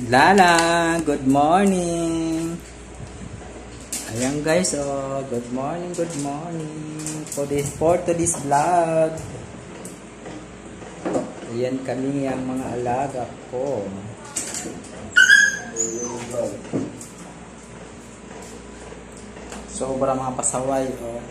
Lala, good morning. Ayan guys, oh, good morning, good morning. For today's vlog. Ayan kami ang mga alaga ko. Sobra mga pasaway, oh.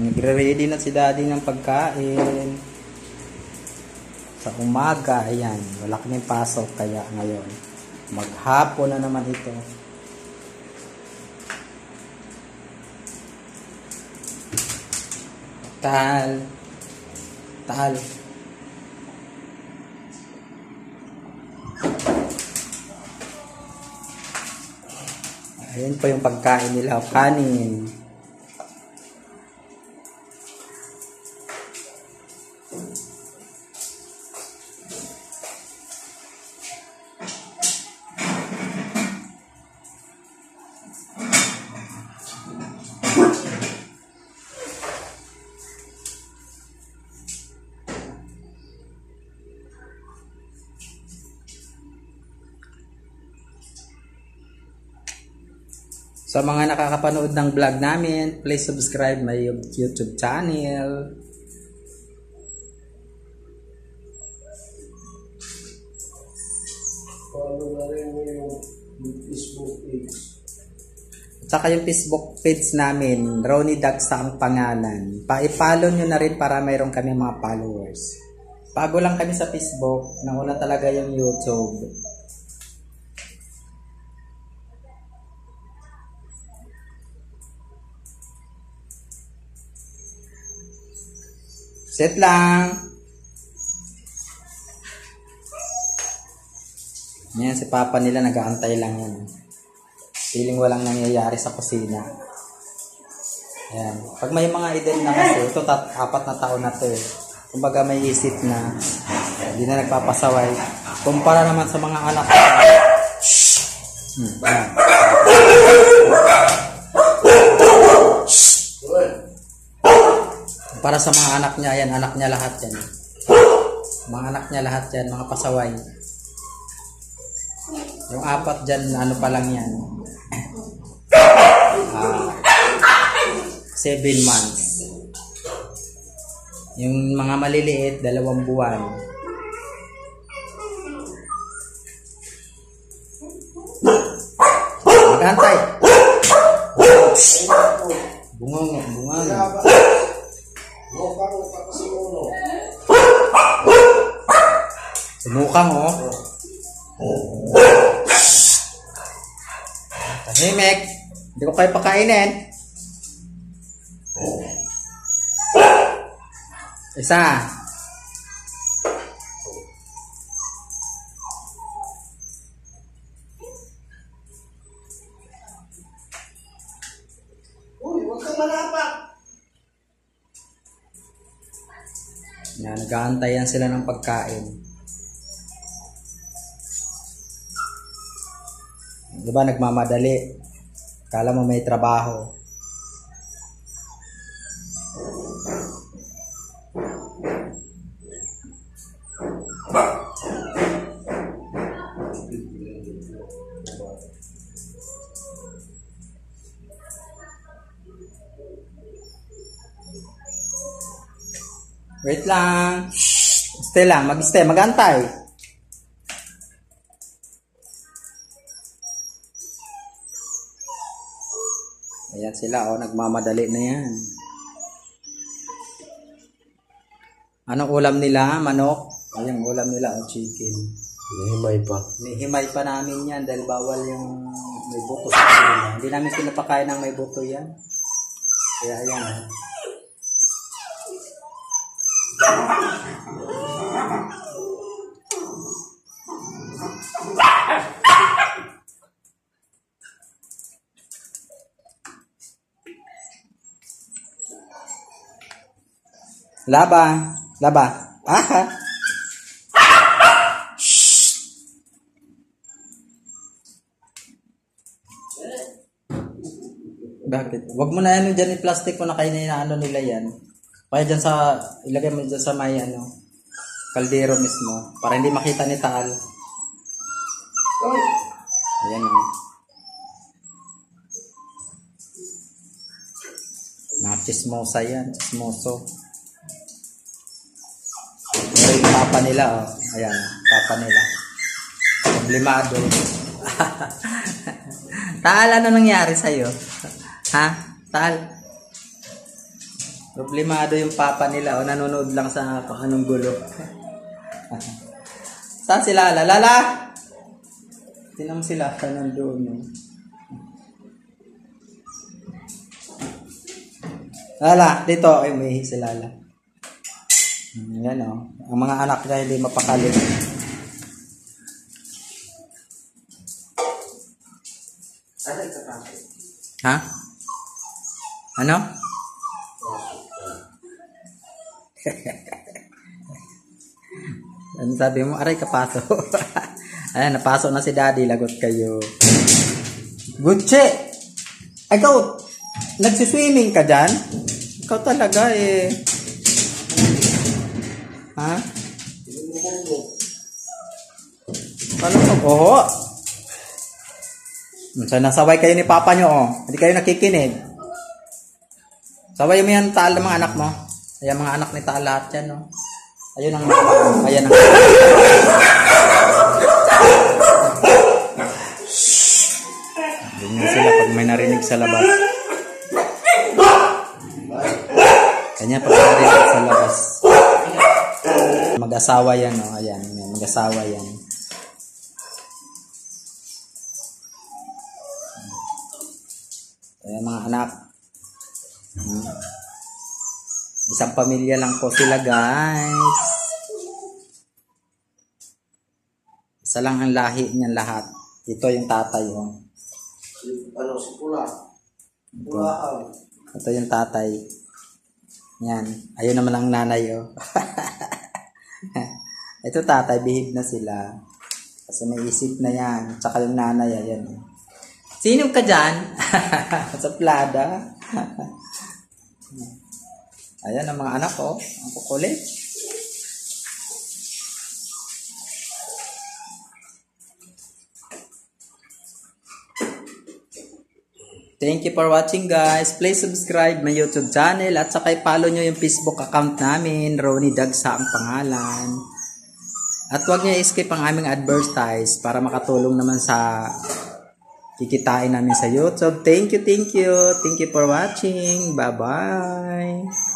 Nagre-ready na si daddy ng pagkain. Sa umaga, ayan, wala kaming pasok kaya ngayon maghapon na naman ito. Tal. Ayan pa yung pagkain nila, kanin. Sa mga nakakapanood ng vlog namin, please subscribe my YouTube channel. Follow na rin yung Facebook page. At saka yung Facebook page namin, Ronnie Dagsa ang pangalan. Pa-follow nyo na rin para mayroon kami mga followers. Bago lang kami sa Facebook, nauna talaga yung YouTube. Set lang. Yan, si papa nila nag-aantay lang yan. Feeling walang nangyayari sa kusina. Yan. Pag may mga edad na kasi, ito 4 na taon na to eh. Kumbaga may isip na hindi na nagpapasaway. Kumpara naman sa mga anak. Yan. Para sa mga anak niya, yan, anak niya lahat yan. Mga anak niya lahat yan, mga pasaway. Yung 4 dyan, ano pa lang yan. 7 months. Yung mga maliliit, 2 buwan. Maghantay. Bungong. Sumukang, oh. Tahimik. Hindi ko kayo pakainin. Isa. Uy, huwag kang malapak. Yan, nag-aantayan sila ng pagkain. Diba nagmamadali? Kala mo may trabaho. Wait lang. Stay lang. Mag-stay. Mag-antay. Ayan sila. Oh, nagmamadali na yan. Anong ulam nila? Manok? Ayan, ulam nila. Oh, chicken. Nihimay pa. Nihimay pa namin yan dahil bawal yung may buto sa kanila. Hindi namin pinapakain ng may buto yan. Kaya ayan. Laba. Laba. Ah! Bakit? Wag mo na ano dyan yung plastic mo na kayo na inaano nila yan. Kaya dyan sa, ilagay mo dyan sa may ano, kaldero mismo. Para hindi makita ni Taal. Ayan o. Mga chismosa yan. Chismoso. Pero yung papa nila o. Ayan. Papa nila. Problemado. Taal, ano nangyari sa'yo? Ha? Taal? Problemado yung papa nila o nanonood lang sa anong gulo. Saan si Lala? Lala! Tinang si Lala nandoon. No? Lala, dito. Ay, may si Lala. Yan o. Ang mga anak niya hindi mapakalit. Ha? Ano? Ano sabi mo? Aray, kapaso. Ayan, napasok na si Daddy. Lagot kayo. Gucci! Ikaw, nagsiswimming ka dyan? Ikaw talaga eh. Ha? Ano mo? Oo. Nasaway kayo ni Papa nyo, oh. Hindi kayo nakikinig. Saway mo yan, Taal, ng mga anak mo. Ayan, mga anak ni Taal lahat yan, oh. Ayun ang ayan ang ganyan sila pag may narinig sa labas. Ganyan pag may narinig sa labas. Mag-asawa yan, oh. Ayan, mag-asawa yan. Ayan mga anak. Isang pamilya lang po sila, guys. Isa lang ang lahi niyan lahat. Ito yung tatay, oh. Ano, si Pula. Pula. Ito yung tatay. Yan. Ayun naman ang nanay, oh. Ito tatay, behave na sila. Kasi may isip na yan. Tsaka yung nanay, ayan. Sino ka dyan? Sa plada. Ayan ang mga anak ko. Ang kukulit. Thank you for watching, guys. Please subscribe my YouTube channel at saka i-follow nyo yung Facebook account namin. Ronnie Dagsa ang pangalan. At huwag nyo i-skip ang aming advertise para makatulong naman sa kikitain namin sa YouTube. Thank you, thank you. Thank you for watching. Bye-bye.